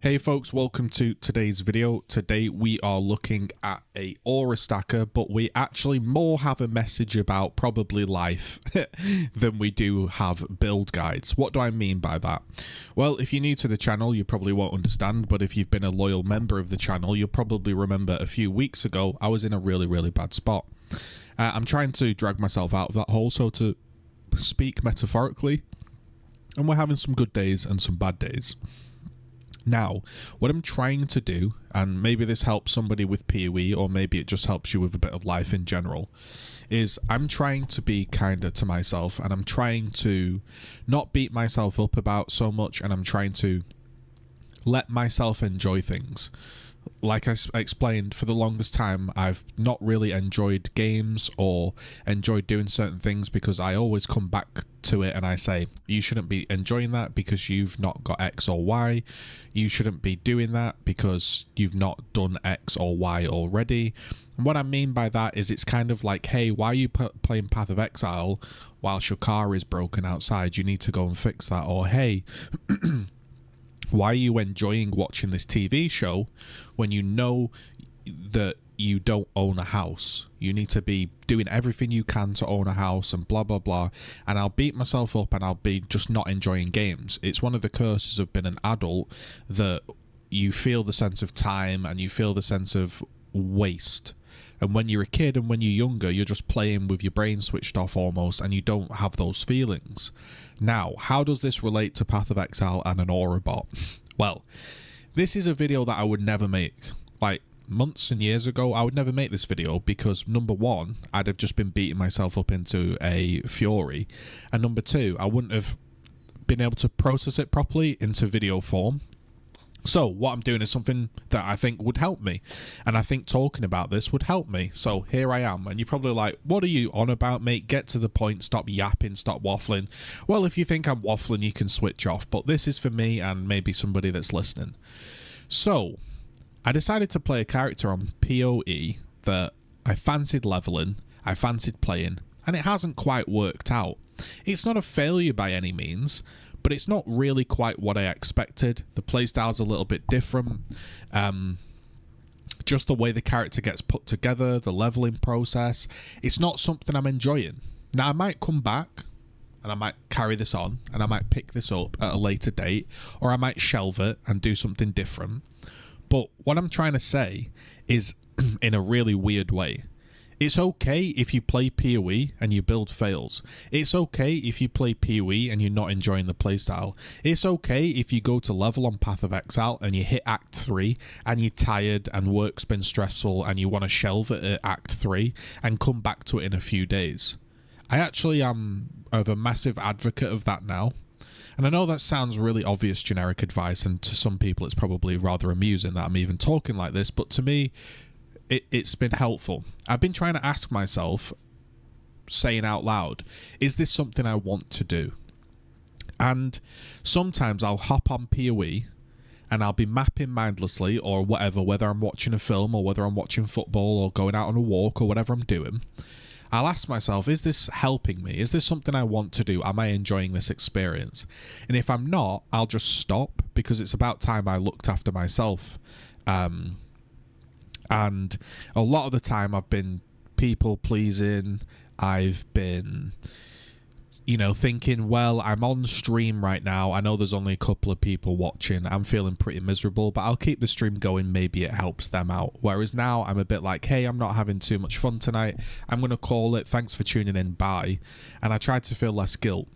Hey folks, welcome to today's video. Today we are looking at a aura stacker, but we actually more have a message about probably life than we do have build guides. What do I mean by that? Well, if you're new to the channel, you probably won't understand, but if you've been a loyal member of the channel, you'll probably remember a few weeks ago, I was in a really bad spot. I'm trying to drag myself out of that hole, so to speak metaphorically, and we're having some good days and some bad days. Now, what I'm trying to do, and maybe this helps somebody with PoE, or maybe it just helps you with a bit of life in general, is I'm trying to be kinder to myself, and I'm trying to not beat myself up about so much, and I'm trying to let myself enjoy things. Like I explained, for the longest time, I've not really enjoyed games or enjoyed doing certain things because I always come back to it and I say, you shouldn't be enjoying that because you've not got X or Y. You shouldn't be doing that because you've not done X or Y already. And what I mean by that is it's kind of like, hey, why are you playing Path of Exile whilst your car is broken outside? You need to go and fix that. Or, hey, why are you enjoying watching this TV show when you know that you don't own a house? You need to be doing everything you can to own a house and blah, blah, blah. And I'll beat myself up and I'll be just not enjoying games. It's one of the curses of being an adult that you feel the sense of time and you feel the sense of waste. And when you're a kid and when you're younger, you're just playing with your brain switched off almost, and you don't have those feelings. Now, how does this relate to Path of Exile and an Aura Bot? Well, this is a video that I would never make. Like, months and years ago, I would never make this video because, number one, I'd have just been beating myself up into a fury. And number two, I wouldn't have been able to process it properly into video form. So what I'm doing is something that I think would help me, and I think talking about this would help me. So here I am, and you're probably like, what are you on about, mate? Get to the point, stop yapping, stop waffling. Well, if you think I'm waffling, you can switch off, but this is for me and maybe somebody that's listening. So I decided to play a character on PoE that I fancied leveling, I fancied playing, and it hasn't quite worked out. It's not a failure by any means, but it's not really quite what I expected. The playstyle's a little bit different. Just the way the character gets put together, the leveling process, it's not something I'm enjoying. Now, I might come back and I might carry this on and I might pick this up at a later date, or I might shelve it and do something different. But what I'm trying to say is, in a really weird way, it's okay if you play PoE and your build fails. It's okay if you play PoE and you're not enjoying the playstyle. It's okay if you go to level on Path of Exile and you hit Act 3 and you're tired and work's been stressful and you want to shelve it at Act 3 and come back to it in a few days. I actually am a massive advocate of that now. And I know that sounds really obvious generic advice, and to some people it's probably rather amusing that I'm even talking like this, but to me, it's been helpful. I've been trying to ask myself, saying out loud, is this something I want to do? And sometimes I'll hop on PoE and I'll be mapping mindlessly or whatever, whether I'm watching a film or whether I'm watching football or going out on a walk or whatever I'm doing. I'll ask myself, is this helping me? Is this something I want to do? Am I enjoying this experience? And if I'm not, I'll just stop, because it's about time I looked after myself. And a lot of the time I've been people pleasing. I've been, thinking, well, I'm on stream right now. I know there's only a couple of people watching. I'm feeling pretty miserable, but I'll keep the stream going. Maybe it helps them out. Whereas now I'm a bit like, hey, I'm not having too much fun tonight. I'm going to call it. Thanks for tuning in. Bye. And I try to feel less guilt.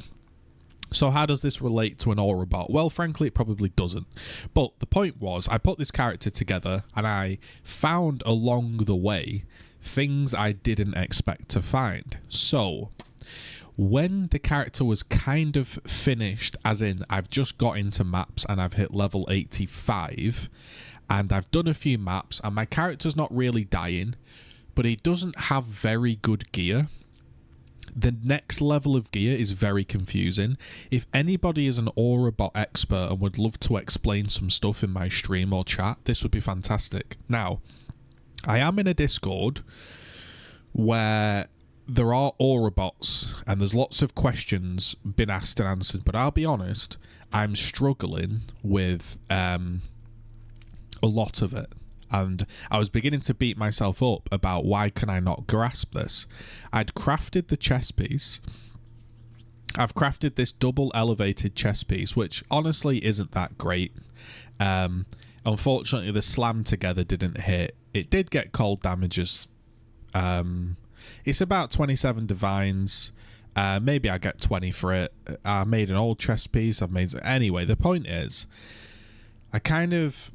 So how does this relate to an Aura Bot? Well, frankly, it probably doesn't. But the point was, I put this character together and I found along the way things I didn't expect to find. So when the character was kind of finished, as in I've just got into maps and I've hit level 85 and I've done a few maps and my character's not really dying, but he doesn't have very good gear. The next level of gear is very confusing. If anybody is an Aura Bot expert and would love to explain some stuff in my stream or chat, this would be fantastic. Now, I am in a Discord where there are Aura Bots and there's lots of questions been asked and answered, but I'll be honest, I'm struggling with a lot of it. And I was beginning to beat myself up about why can I not grasp this. I'd crafted the chess piece. I've crafted this double elevated chess piece, which honestly isn't that great. Unfortunately, the slam together didn't hit. It did get cold damages. It's about 27 divines. Maybe I get 20 for it. I made an old chess piece. Anyway, the point is, I kind of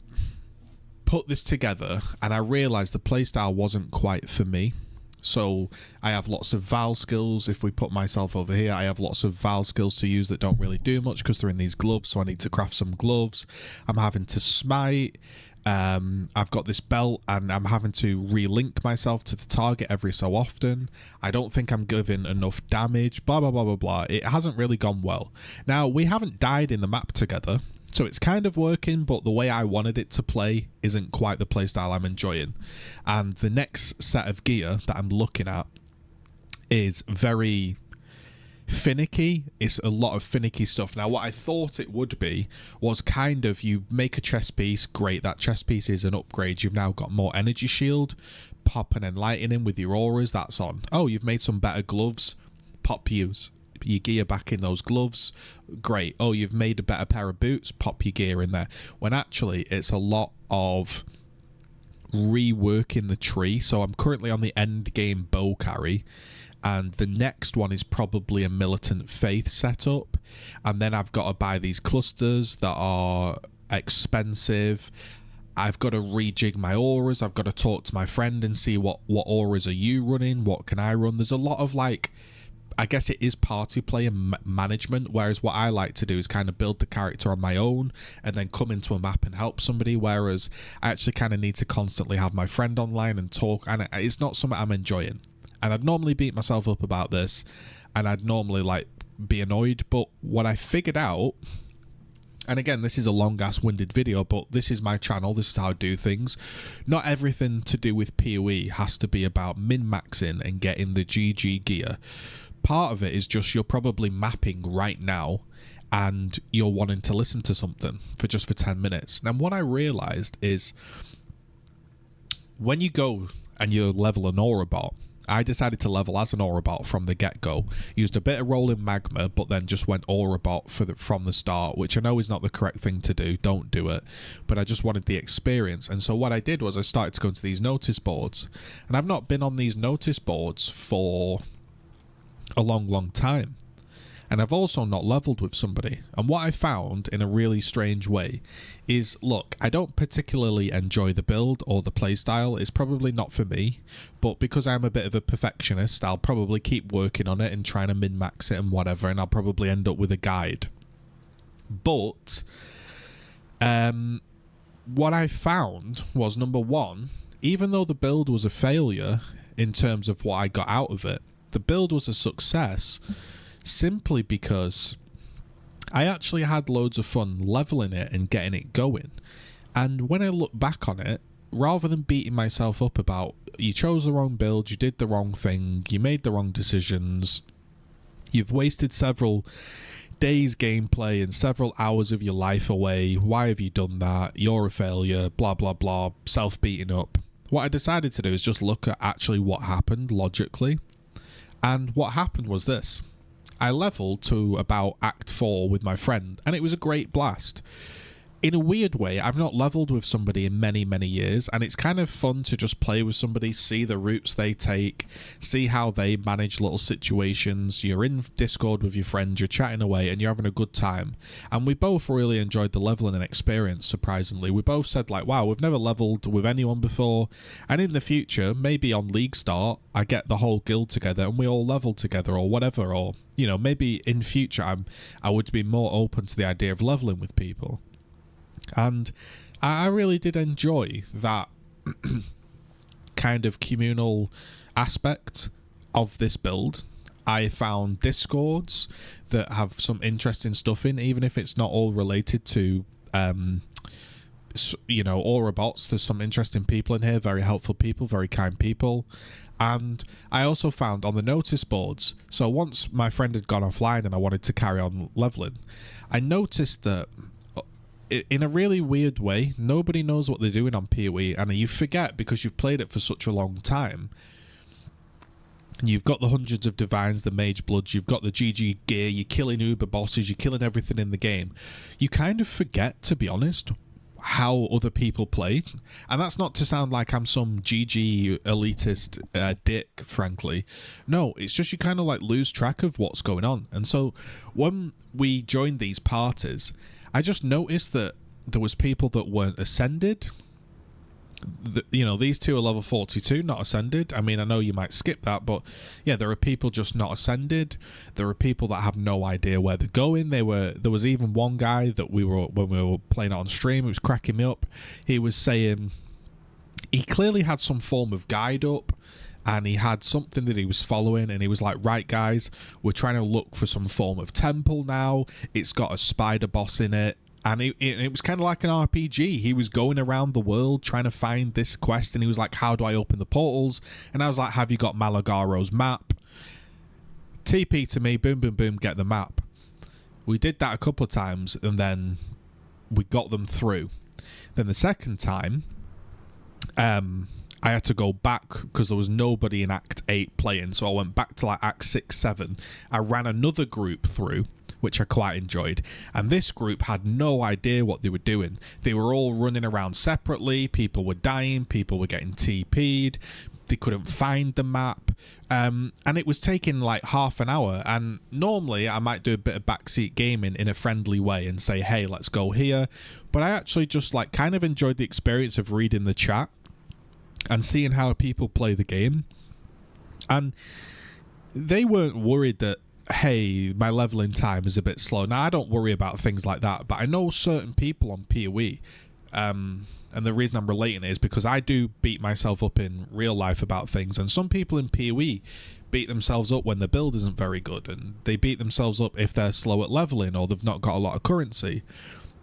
put this together and I realized the playstyle wasn't quite for me. So I have lots of Val skills. If we put myself over here, I have lots of Val skills to use that don't really do much because they're in these gloves, so I need to craft some gloves. I'm having to smite. I've got this belt and I'm having to relink myself to the target every so often. I don't think I'm giving enough damage, blah, blah, blah, blah, blah. It hasn't really gone well. Now, we haven't died in the map together, so it's kind of working, but the way I wanted it to play isn't quite the playstyle I'm enjoying. And the next set of gear that I'm looking at is very finicky. It's a lot of finicky stuff. Now, what I thought it would be was kind of, you make a chess piece, great, that chess piece is an upgrade. You've now got more energy shield, pop an enlightening with your auras, that's on. Oh, you've made some better gloves, pop your gear back in those gloves, great. Oh, you've made a better pair of boots, pop your gear in there. When actually it's a lot of reworking the tree. So I'm currently on the end game bow carry, and the next one is probably a militant faith setup, and then I've got to buy these clusters that are expensive. I've got to rejig my auras. I've got to talk to my friend and see what auras are you running, what can I run. There's a lot of, like, I guess it is party play and management, whereas what I like to do is kind of build the character on my own and then come into a map and help somebody, whereas I actually kind of need to constantly have my friend online and talk, and it's not something I'm enjoying. And I'd normally beat myself up about this, and I'd normally, like, be annoyed, but what I figured out, and again, this is a long-ass winded video, but this is my channel, this is how I do things. Not everything to do with PoE has to be about min-maxing and getting the GG gear. Part of it is just you're probably mapping right now and you're wanting to listen to something for 10 minutes. And what I realized is when you go and you level an Aura Bot, I decided to level as an Aura Bot from the get-go. Used a bit of rolling magma, but then just went Aura Bot from the start, which I know is not the correct thing to do. Don't do it. But I just wanted the experience. And so what I did was I started to go into these notice boards. And I've not been on these notice boards for a long time. And I've also not leveled with somebody. And what I found in a really strange way is, look, I don't particularly enjoy the build or the playstyle. It's probably not for me. But because I'm a bit of a perfectionist, I'll probably keep working on it and trying to min-max it and whatever. And I'll probably end up with a guide. But what I found was, number one, even though the build was a failure in terms of what I got out of it, the build was a success simply because I actually had loads of fun leveling it and getting it going. And when I look back on it, rather than beating myself up about you chose the wrong build, you did the wrong thing, you made the wrong decisions, you've wasted several days gameplay and several hours of your life away, why have you done that, you're a failure, blah blah blah, self-beating up. What I decided to do is just look at actually what happened logically. And what happened was this. I leveled to about Act 4 with my friend, and it was a great blast. In a weird way, I've not leveled with somebody in many years, and it's kind of fun to just play with somebody, see the routes they take, see how they manage little situations. You're in Discord with your friends, you're chatting away, and you're having a good time. And we both really enjoyed the leveling and experience, surprisingly. We both said, like, wow, we've never leveled with anyone before, and in the future, maybe on League Start, I get the whole guild together and we all level together or whatever, or, you know, maybe in future I would be more open to the idea of leveling with people. And I really did enjoy that kind of communal aspect of this build. I found Discords that have some interesting stuff in, even if it's not all related to, you know, Aura Bots. There's some interesting people in here, very helpful people, very kind people. And I also found on the notice boards, so once my friend had gone offline and I wanted to carry on leveling, I noticed that in a really weird way, nobody knows what they're doing on PoE, and you forget because you've played it for such a long time. You've got the hundreds of divines, the mage bloods, you've got the GG gear, you're killing uber bosses, you're killing everything in the game. You kind of forget, to be honest, how other people play. And that's not to sound like I'm some GG elitist dick, frankly. No, it's just you kind of like lose track of what's going on. And so when we joined these parties, I just noticed that there was people that weren't ascended. You know, these two are level 42, not ascended. I mean, I know you might skip that, but yeah, there are people just not ascended. There are people that have no idea where they're going. There was even one guy that when we were playing it on stream, it was cracking me up. He was saying he clearly had some form of guide up, and he had something that he was following, and he was like, right guys, we're trying to look for some form of temple now. It's got a spider boss in it. And it was kind of like an RPG. He was going around the world trying to find this quest, and he was like, how do I open the portals? And I was like, have you got Malagaro's map? TP to me, boom, boom, boom, get the map. We did that a couple of times, and then we got them through. Then the second time, I had to go back because there was nobody in Act 8 playing, so I went back to like Act 6, 7. I ran another group through, which I quite enjoyed. And this group had no idea what they were doing. They were all running around separately. People were dying. People were getting TP'd. They couldn't find the map. And it was taking like half an hour. And normally I might do a bit of backseat gaming in a friendly way and say, hey, let's go here. But I actually just like kind of enjoyed the experience of reading the chat and seeing how people play the game. And they weren't worried that, hey, my leveling time is a bit slow. Now, I don't worry about things like that, but I know certain people on PoE, and the reason I'm relating it is because I do beat myself up in real life about things, and some people in PoE beat themselves up when the build isn't very good, and they beat themselves up if they're slow at leveling or they've not got a lot of currency,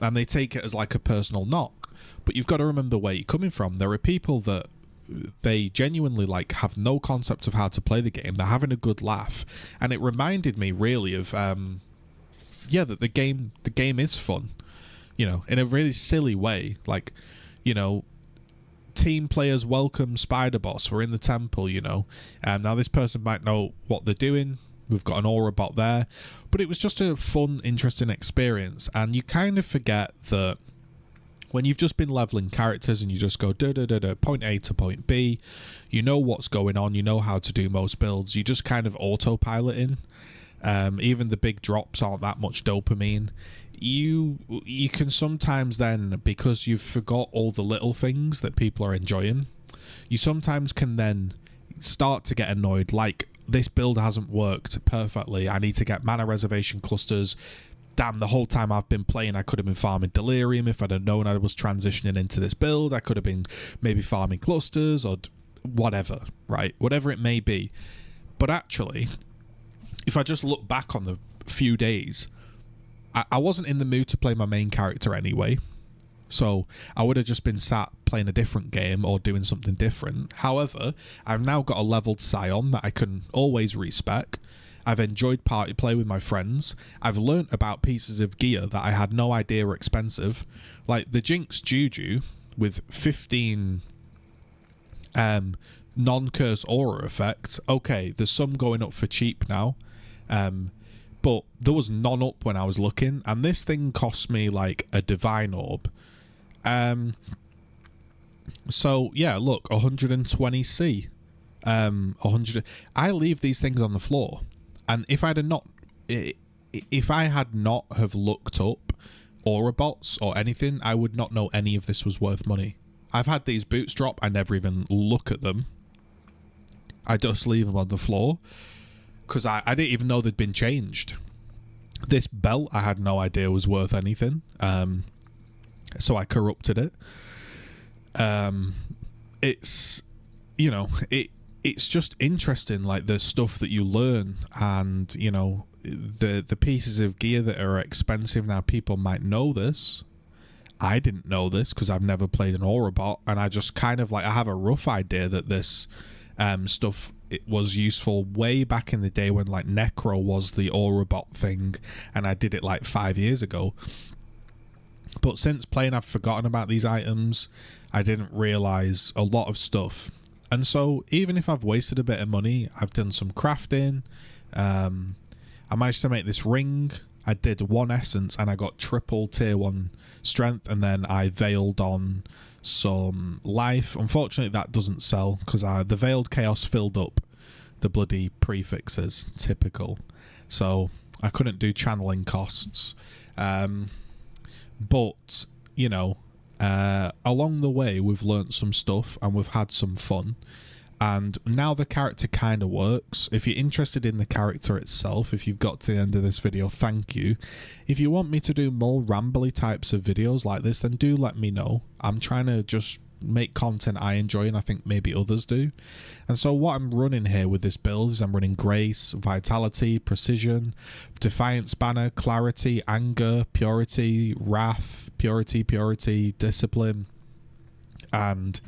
and they take it as like a personal knock. But you've got to remember where you're coming from. There are people that they genuinely like have no concept of how to play the game. They're having a good laugh, and it reminded me really of that the game is fun, you know, in a really silly way. Like, you know, team players welcome spider boss, we're in the temple, you know, and now this person might know what they're doing. We've got an aura bot there, but it was just a fun, interesting experience. And you kind of forget that when you've just been leveling characters and you just go point A to point B, you know what's going on, you know how to do most builds, you just kind of autopiloting. Even the big drops aren't that much dopamine. You can sometimes then, because you've forgot all the little things that people are enjoying, you sometimes can then start to get annoyed, like, this build hasn't worked perfectly, I need to get mana reservation clusters. Damn, the whole time I've been playing, I could have been farming Delirium. If I'd have known I was transitioning into this build, I could have been maybe farming clusters or whatever, right? Whatever it may be. But actually, if I just look back on the few days, I wasn't in the mood to play my main character anyway. So I would have just been sat playing a different game or doing something different. However, I've now got a leveled Sion that I can always respec. I've enjoyed party play with my friends. I've learnt about pieces of gear that I had no idea were expensive. Like the Jinx Juju with 15 non-curse aura effect. Okay, there's some going up for cheap now. But there was none up when I was looking. And this thing cost me like a divine orb. So yeah, look, 120C. 100. I leave these things on the floor. And if I had not have looked up aura bots or anything, I would not know any of this was worth money. I've had these boots drop, I never even look at them. I just leave them on the floor because I didn't even know they'd been changed. This belt I had no idea was worth anything, so I corrupted it. It's, you know, it's just interesting, like the stuff that you learn, and you know, the pieces of gear that are expensive. Now people might know this. I didn't know this because I've never played an aura bot, and I just kind of like, I have a rough idea that this stuff, it was useful way back in the day when like Necro was the aura bot thing, and I did it like 5 years ago. But since playing, I've forgotten about these items. I didn't realise a lot of stuff. And so even if I've wasted a bit of money, I've done some crafting. I managed to make this ring. I did 1 essence and I got triple tier 1 strength, and then I veiled on some life. Unfortunately, that doesn't sell because the veiled chaos filled up the bloody prefixes. Typical. So I couldn't do channeling costs. But, you know, along the way, we've learnt some stuff and we've had some fun. And now the character kind of works. If you're interested in the character itself, if you've got to the end of this video, thank you. If you want me to do more rambly types of videos like this, then do let me know. I'm trying to just make content I enjoy, and I think maybe others do. And so what I'm running here with this build is I'm running Grace, Vitality, Precision, Defiance Banner, Clarity, Anger, Purity, Wrath, Purity, Discipline, and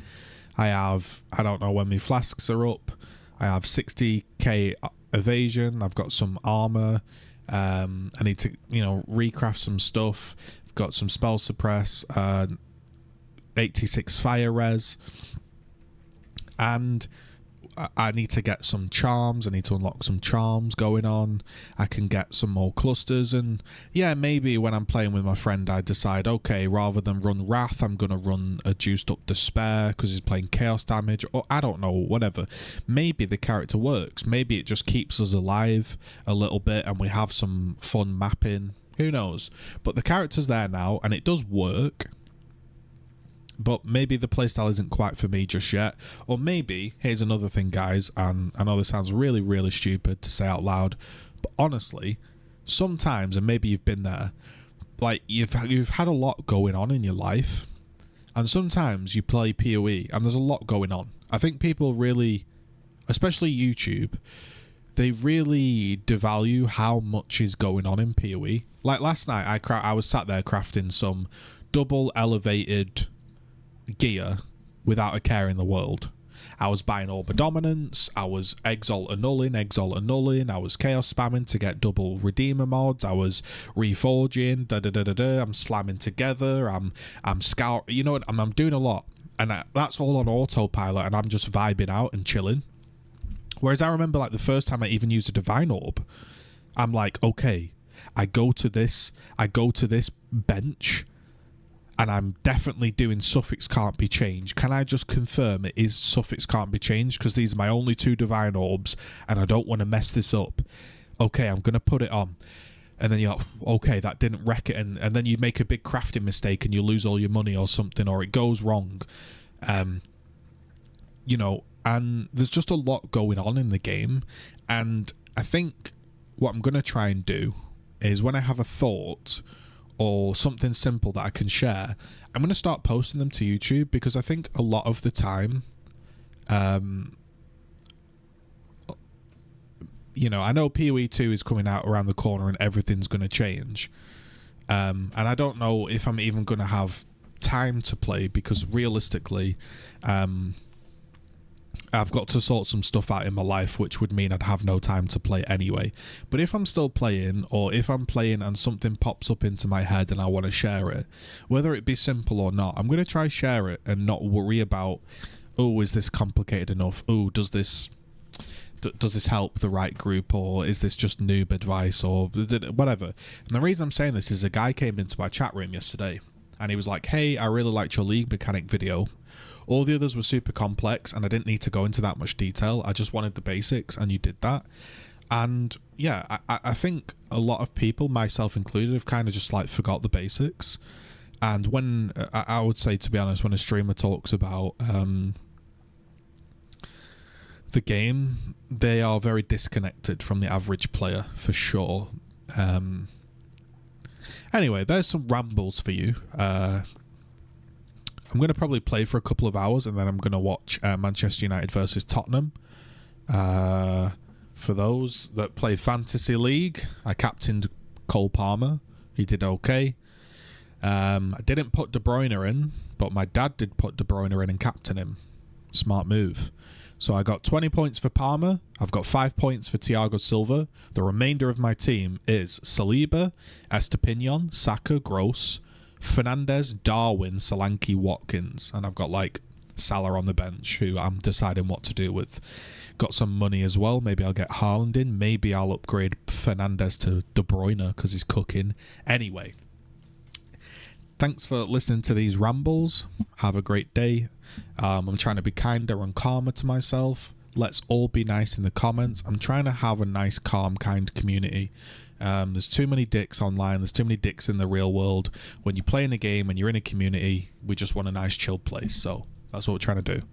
I have, I don't know when my flasks are up, I have 60k evasion, I've got some armor, I need to, you know, recraft some stuff, I've got some spell suppress, 86 fire res, and I need to get some charms. I need to unlock some charms going on. I can get some more clusters, and yeah, maybe when I'm playing with my friend I decide, okay, rather than run Wrath, I'm gonna run a juiced up Despair because he's playing chaos damage, or I don't know, whatever. Maybe the character works, maybe it just keeps us alive a little bit and we have some fun mapping, who knows. But the character's there now and it does work. But maybe the playstyle isn't quite for me just yet. Or maybe, here's another thing, guys, and I know this sounds really, really stupid to say out loud, but honestly, sometimes, and maybe you've been there, like, you've had a lot going on in your life, and sometimes you play PoE, and there's a lot going on. I think people really, especially YouTube, they really devalue how much is going on in PoE. Like, last night, I was sat there crafting some double elevated gear without a care in the world. I was buying Orb of Dominance, I was Exalt annulling, I was chaos spamming to get double redeemer mods, I was reforging, I'm slamming together, I'm scout, you know what, I'm doing a lot, and that's all on autopilot, and I'm just vibing out and chilling. Whereas I remember, like, the first time I even used a Divine Orb, I'm like, okay, I go to this bench, and I'm definitely doing suffix can't be changed. Can I just confirm it is suffix can't be changed? Because these are my only 2 divine orbs, and I don't want to mess this up. Okay, I'm going to put it on. And then you're like, okay, that didn't wreck it. And then you make a big crafting mistake and you lose all your money or something, or it goes wrong. You know, and there's just a lot going on in the game. And I think what I'm going to try and do is when I have a thought or something simple that I can share, I'm going to start posting them to YouTube, because I think a lot of the time, you know, I know PoE 2 is coming out around the corner and everything's going to change. And I don't know if I'm even going to have time to play, because realistically, I've got to sort some stuff out in my life, which would mean I'd have no time to play anyway. But if I'm still playing, or if I'm playing and something pops up into my head and I want to share it, whether it be simple or not, I'm going to try share it and not worry about, oh, is this complicated enough? Oh, does this help the right group, or is this just noob advice, or whatever? And the reason I'm saying this is a guy came into my chat room yesterday and he was like, hey, I really liked your league mechanic video. All the others were super complex and I didn't need to go into that much detail. I just wanted the basics, and you did that. And yeah, I think a lot of people, myself included, have kind of just like forgot the basics. And when I would say, to be honest, when a streamer talks about the game, they are very disconnected from the average player, for sure. Anyway, there's some rambles for you. I'm going to probably play for a couple of hours, and then I'm going to watch Manchester United versus Tottenham. For those that play Fantasy League, I captained Cole Palmer. He did okay. I didn't put De Bruyne in, but my dad did put De Bruyne in and captain him. Smart move. So I got 20 points for Palmer. I've got 5 points for Thiago Silva. The remainder of my team is Saliba, Estepinian, Saka, Gross, Fernandez, Darwin, Solanke, Watkins, and I've got like Salah on the bench, who I'm deciding what to do with. Got some money as well. Maybe I'll get Haaland in. Maybe I'll upgrade Fernandez to De Bruyne because he's cooking. Anyway, thanks for listening to these rambles. Have a great day. I'm trying to be kinder and calmer to myself. Let's all be nice in the comments. I'm trying to have a nice, calm, kind community. There's too many dicks online. There's too many dicks in the real world. When you play in a game and you're in a community, we just want a nice, chill place. So that's what we're trying to do.